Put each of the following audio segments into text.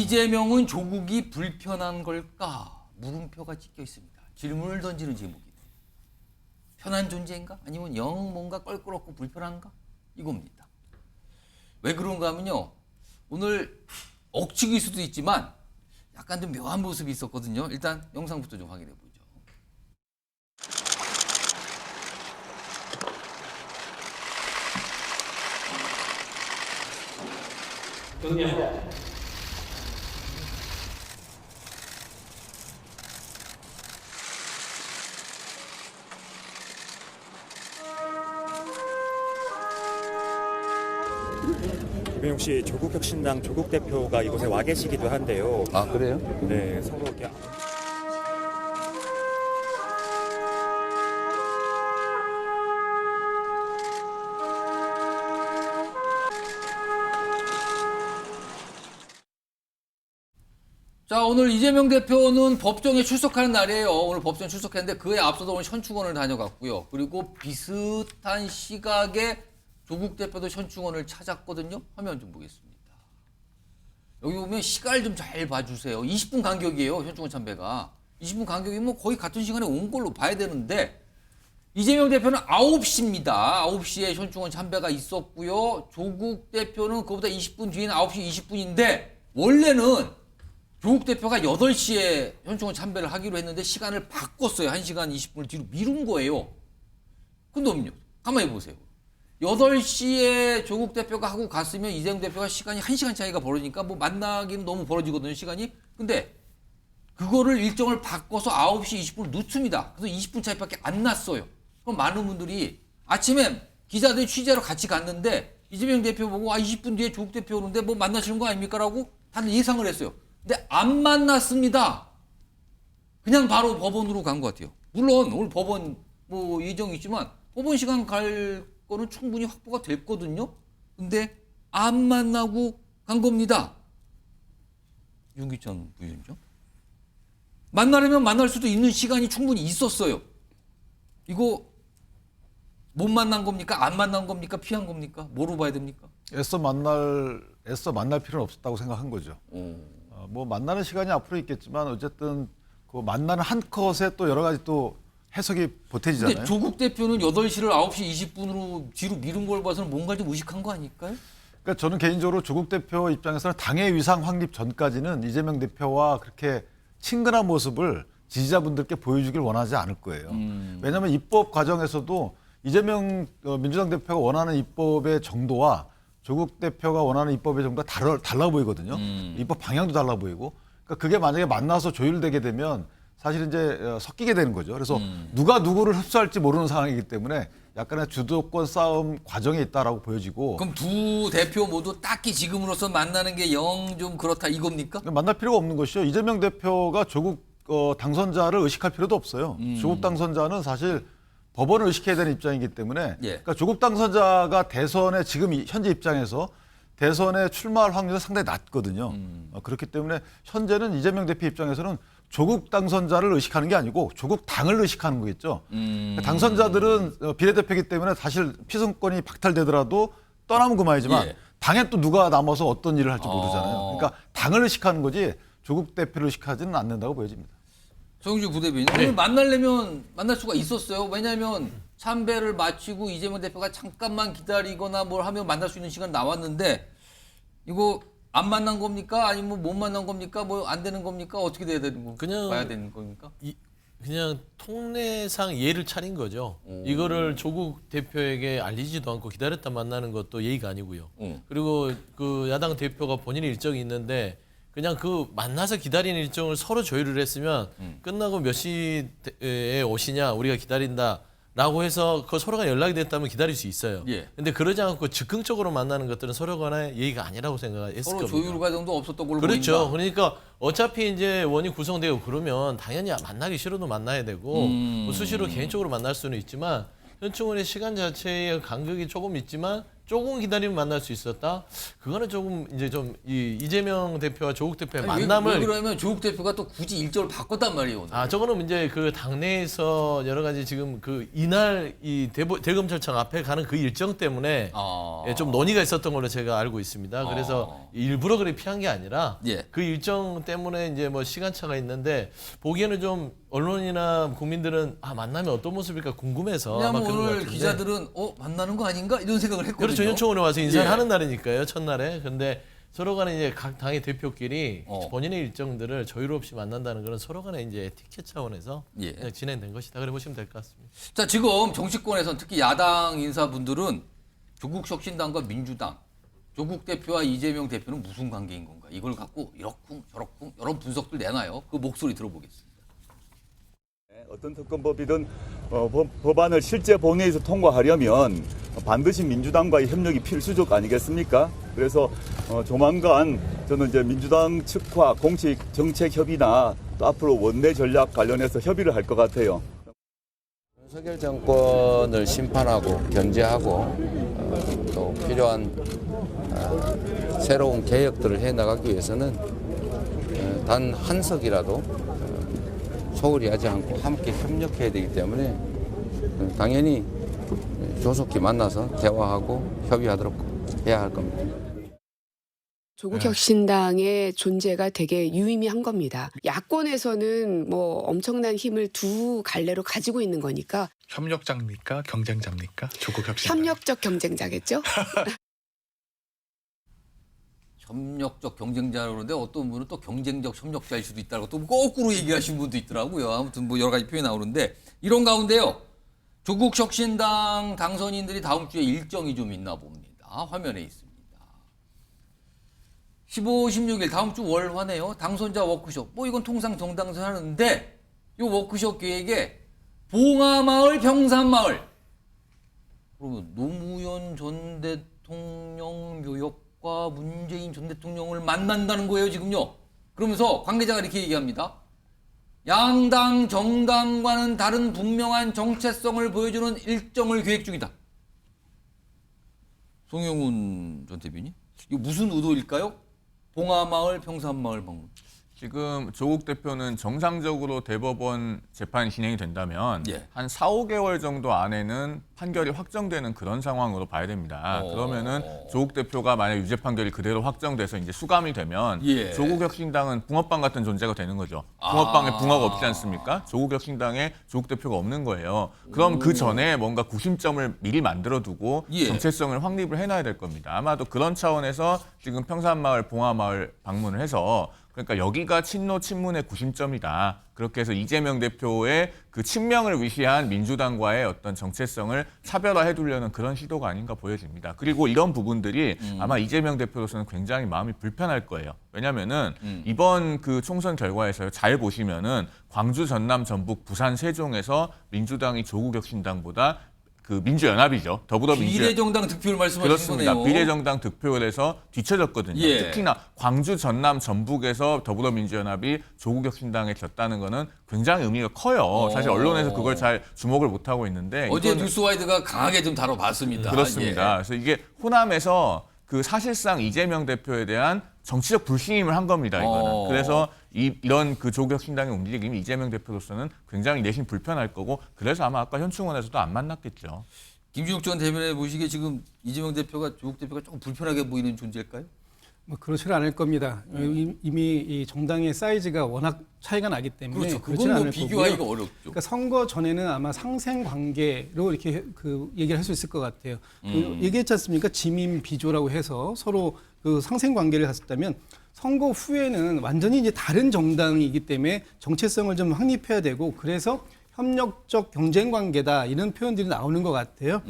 이재명은 조국이 불편한 걸까? 물음표가 찍혀 있습니다. 질문을 던지는 제목이에요. 편한 존재인가? 아니면 영 뭔가 껄끄럽고 불편한가? 이겁니다. 왜 그런가 하면요. 오늘 억측일 수도 있지만 약간 좀 묘한 모습이 있었거든요. 일단 영상부터 좀 확인해 보죠. 김영욱 씨, 조국혁신당 조국 대표가 이곳에 와 계시기도 한데요. 아, 그래요? 네, 서로 이렇게. 자, 오늘 이재명 대표는 법정에 출석하는 날이에요. 오늘 법정에 출석했는데 그에 앞서서 오늘 현충원을 다녀갔고요. 그리고 비슷한 시각에 조국 대표도 현충원을 찾았거든요. 화면 좀 보겠습니다. 여기 보면 시간을 좀 잘 봐주세요. 20분 간격이에요. 현충원 참배가. 20분 간격이면 뭐 거의 같은 시간에 온 걸로 봐야 되는데 이재명 대표는 9시입니다. 9시에 현충원 참배가 있었고요. 조국 대표는 그보다 20분 뒤에는 9시 20분인데 원래는 조국 대표가 8시에 현충원 참배를 하기로 했는데 시간을 바꿨어요. 1시간 20분을 뒤로 미룬 거예요. 근데 가만히 보세요. 8시에 조국 대표가 하고 갔으면 이재명 대표가 시간이 1시간 차이가 벌어지니까 뭐 만나기는 너무 벌어지거든요, 시간이. 근데 그거를 일정을 바꿔서 9시 20분을 늦춥니다. 그래서 20분 차이밖에 안 났어요. 그럼 많은 분들이 아침에 기자들이 취재로 같이 갔는데 이재명 대표 보고 20분 뒤에 조국 대표 오는데 뭐 만나시는 거 아닙니까? 라고 다들 예상을 했어요. 근데 안 만났습니다. 그냥 바로 법원으로 간 것 같아요. 물론 오늘 법원 뭐 예정이 있지만 법원 시간 갈 거는 충분히 확보가 됐거든요. 근데 안 만나고 간 겁니다. 윤기찬 부위원장. 만나려면 만날 수도 있는 시간이 충분히 있었어요. 이거 못 만난 겁니까? 안 만난 겁니까? 피한 겁니까? 뭐로 봐야 됩니까? 애써 만날 필요는 없었다고 생각한 거죠. 뭐 만나는 시간이 앞으로 있겠지만 어쨌든 그 만나는 한 컷에 또 여러 가지 또 해석이 보태지잖아요. 근데 조국 대표는 8시를 9시 20분으로 뒤로 미룬 걸 봐서는 뭔가 좀 의식한 거 아닐까요? 그러니까 저는 개인적으로 조국 대표 입장에서는 당의 위상 확립 전까지는 이재명 대표와 그렇게 친근한 모습을 지지자분들께 보여주길 원하지 않을 거예요. 왜냐하면 입법 과정에서도 이재명 민주당 대표가 원하는 입법의 정도와 조국 대표가 원하는 입법의 정도가 달라 보이거든요. 입법 방향도 달라 보이고. 그러니까 그게 만약에 만나서 조율되게 되면 사실 이제 섞이게 되는 거죠. 그래서 누가 누구를 흡수할지 모르는 상황이기 때문에 약간의 주도권 싸움 과정에 있다라고 보여지고. 그럼 두 대표 모두 딱히 지금으로서 만나는 게 영 좀 그렇다 이겁니까? 만날 필요가 없는 것이죠. 이재명 대표가 조국 당선자를 의식할 필요도 없어요. 조국 당선자는 사실 법원을 의식해야 되는 입장이기 때문에 그러니까 조국 당선자가 대선에 지금 현재 입장에서 대선에 출마할 확률이 상당히 낮거든요. 그렇기 때문에 현재는 이재명 대표 입장에서는 조국 당선자를 의식하는 게 아니고 조국 당을 의식하는 거겠죠. 당선자들은 비례대표이기 때문에 사실 피선권이 박탈되더라도 떠나면 그만이지만 당에 또 누가 남아서 어떤 일을 할지 모르잖아요. 그러니까 당을 의식하는 거지 조국 대표를 의식하지는 않는다고 보여집니다. 정영주 부대변인. 오늘 만나려면 만날 수가 있었어요. 왜냐하면 참배를 마치고 이재명 대표가 잠깐만 기다리거나 뭘 하면 만날 수 있는 시간 나왔는데 이거 안 만난 겁니까? 아니면 못 만난 겁니까? 뭐 안 되는 겁니까? 어떻게 돼야 되는 겁니까? 그냥 봐야 되는 겁니까? 그냥 통례상 예를 차린 거죠. 이거를 조국 대표에게 알리지도 않고 기다렸다 만나는 것도 예의가 아니고요. 그리고 그 야당 대표가 본인의 일정이 있는데 그냥 그 만나서 기다리는 일정을 서로 조율을 했으면 끝나고 몇 시에 오시냐 우리가 기다린다라고 해서 그 서로가 연락이 됐다면 기다릴 수 있어요. 근데 그러지 않고 즉흥적으로 만나는 것들은 서로 간의 예의가 아니라고 생각했을 서로 겁니다. 조율 과정도 없었던 걸로 그렇죠. 보인다. 그러니까 어차피 이제 원이 구성되고 그러면 당연히 만나기 싫어도 만나야 되고 뭐 수시로 개인적으로 만날 수는 있지만 현충원의 시간 자체의 간격이 조금 있지만 조금 기다리면 만날 수 있었다. 그거는 조금 이제 좀 이재명 대표와 조국 대표의 만남을 왜 그러면 조국 대표가 또 굳이 일정을 바꿨단 말이에요. 오늘. 저거는 이제 그 당내에서 여러 가지 지금 그 이날 이 대검찰청 앞에 가는 그 일정 때문에 좀 논의가 있었던 걸로 제가 알고 있습니다. 그래서 일부러 그렇게 피한 게 아니라 그 일정 때문에 이제 뭐 시간차가 있는데 보기에는 좀 언론이나 국민들은 만나면 어떤 모습일까 궁금해서 아마 그런 것 오늘 같은데. 기자들은 만나는 거 아닌가 이런 생각을 했거든요. 그렇죠. 현충원에 와서 인사를 하는 날이니까요. 첫날에. 근데 서로 간에 이제 각 당의 대표끼리 본인의 일정들을 조율 없이 만난다는 그런 서로 간에 이제 티켓 차원에서 그냥 진행된 것이다. 그래 보시면 될 것 같습니다. 자, 지금 정치권에서는 특히 야당 인사분들은 조국 혁신당과 민주당, 조국 대표와 이재명 대표는 무슨 관계인 건가? 이걸 갖고 이렇쿵 저렇쿵 이런 분석들 내놔요. 그 목소리 들어보겠습니다. 어떤 특검법이든 법안을 실제 본회의에서 통과하려면 반드시 민주당과의 협력이 필수적 아니겠습니까? 그래서 조만간 저는 이제 민주당 측과 공식 정책 협의나 또 앞으로 원내 전략 관련해서 협의를 할 것 같아요. 윤석열 정권을 심판하고 견제하고 또 필요한 새로운 개혁들을 해나가기 위해서는 단 한 석이라도 소홀히 하지 않고 함께 협력해야 되기 때문에 당연히 조속히 만나서 대화하고 협의하도록 해야 할 겁니다. 조국 혁신당의 존재가 되게 유의미한 겁니다. 야권에서는 뭐 엄청난 힘을 두 갈래로 가지고 있는 거니까. 협력자입니까? 경쟁자입니까? 조국 혁신당. 협력적 경쟁자겠죠? 협력적 경쟁자로 그러는데 어떤 분은 또 경쟁적 협력자일 수도 있다고 또 거꾸로 얘기하시는 분도 있더라고요. 아무튼 뭐 여러 가지 표현이 나오는데 이런 가운데요. 조국 혁신당 당선인들이 다음 주에 일정이 좀 있나 봅니다. 화면에 있습니다. 15, 16일 다음 주 월화네요. 당선자 워크숍. 뭐 이건 통상 정당선 하는데 이 워크숍 계획에 봉하마을, 평산마을. 그러면 노무현 전 대통령 묘역과 문재인 전 대통령을 만난다는 거예요, 지금요. 그러면서 관계자가 이렇게 얘기합니다. 양당 정당과는 다른 분명한 정체성을 보여주는 일정을 계획 중이다. 송영훈 전 대변인, 이거 무슨 의도일까요? 봉하마을, 평산마을 방문. 지금 조국 대표는 정상적으로 대법원 재판이 진행이 된다면 한 4, 5개월 정도 안에는 판결이 확정되는 그런 상황으로 봐야 됩니다. 그러면은 조국 대표가 만약 유죄 판결이 그대로 확정돼서 이제 수감이 되면 조국 혁신당은 붕어빵 같은 존재가 되는 거죠. 붕어빵에 붕어가 없지 않습니까? 조국 혁신당에 조국 대표가 없는 거예요. 그럼 그 전에 뭔가 구심점을 미리 만들어두고 정체성을 확립을 해놔야 될 겁니다. 아마도 그런 차원에서 지금 평산마을, 봉하마을 방문을 해서 그러니까 여기가 친노 친문의 구심점이다. 그렇게 해서 이재명 대표의 그 친명을 위시한 민주당과의 어떤 정체성을 차별화해 두려는 그런 시도가 아닌가 보여집니다. 그리고 이런 부분들이 아마 이재명 대표로서는 굉장히 마음이 불편할 거예요. 왜냐면은 이번 그 총선 결과에서요. 잘 보시면은 광주, 전남, 전북, 부산, 세종에서 민주당이 조국혁신당보다 그 민주연합이죠. 더불어민주연합. 비례정당 득표를 말씀하시는 그렇습니다. 거네요. 비례정당 득표율에서 뒤쳐졌거든요. 특히나 광주, 전남, 전북에서 더불어민주연합이 조국혁신당에 졌다는 거는 굉장히 의미가 커요. 사실 언론에서 그걸 잘 주목을 못하고 있는데. 어제 뉴스와이드가 강하게 좀 다뤄봤습니다. 그렇습니다. 그래서 이게 호남에서 그 사실상 이재명 대표에 대한 정치적 불신임을 한 겁니다. 이거는. 그래서 이런 그 조국혁신당의 움직임이 이재명 대표로서는 굉장히 내심 불편할 거고 그래서 아마 아까 현충원에서도 안 만났겠죠. 김준욱 전 대변인에 보시기에 지금 이재명 대표가 조국 대표가 조금 불편하게 보이는 존재일까요? 뭐 그렇지는 않을 겁니다. 이미 이 정당의 사이즈가 워낙 차이가 나기 때문에 그렇죠. 그렇지는 그건 뭐 않을 비교하기가 거고요. 어렵죠. 그러니까 선거 전에는 아마 상생 관계로 이렇게 그 얘기를 할 수 있을 것 같아요. 그 얘기했지 않습니까? 지민 비조라고 해서 서로 그 상생 관계를 갔었다면 선거 후에는 완전히 이제 다른 정당이기 때문에 정체성을 좀 확립해야 되고 그래서 협력적 경쟁 관계다 이런 표현들이 나오는 것 같아요.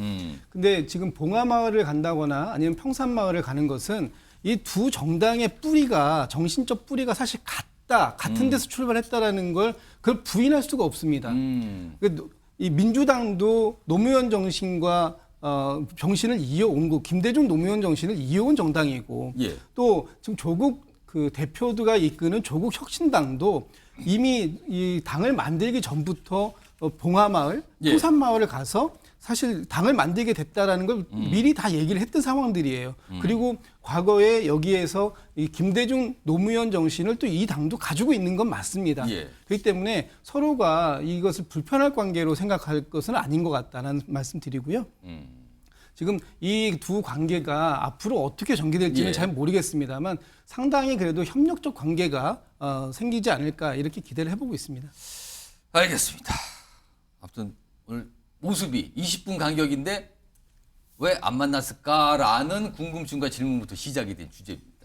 근데 지금 봉하마을을 간다거나 아니면 평산마을을 가는 것은 이 두 정당의 뿌리가 정신적 뿌리가 사실 같은 데서 출발했다라는 걸 그걸 부인할 수가 없습니다. 이 민주당도 노무현 정신과 정신을 이어온 거 김대중 노무현 정신을 이어온 정당이고 또 지금 조국 그 대표가 이끄는 조국 혁신당도 이미 이 당을 만들기 전부터 봉하마을, 평산마을을 가서 사실 당을 만들게 됐다라는 걸 미리 다 얘기를 했던 상황들이에요. 그리고 과거에 여기에서 이 김대중 노무현 정신을 또 이 당도 가지고 있는 건 맞습니다. 예. 그렇기 때문에 서로가 이것을 불편할 관계로 생각할 것은 아닌 것 같다는 말씀 드리고요. 지금 이 두 관계가 앞으로 어떻게 전개될지는 예. 잘 모르겠습니다만 상당히 그래도 협력적 관계가 생기지 않을까 이렇게 기대를 해보고 있습니다. 알겠습니다. 아무튼 오늘 모습이 20분 간격인데 왜 안 만났을까라는 궁금증과 질문부터 시작이 된 주제입니다.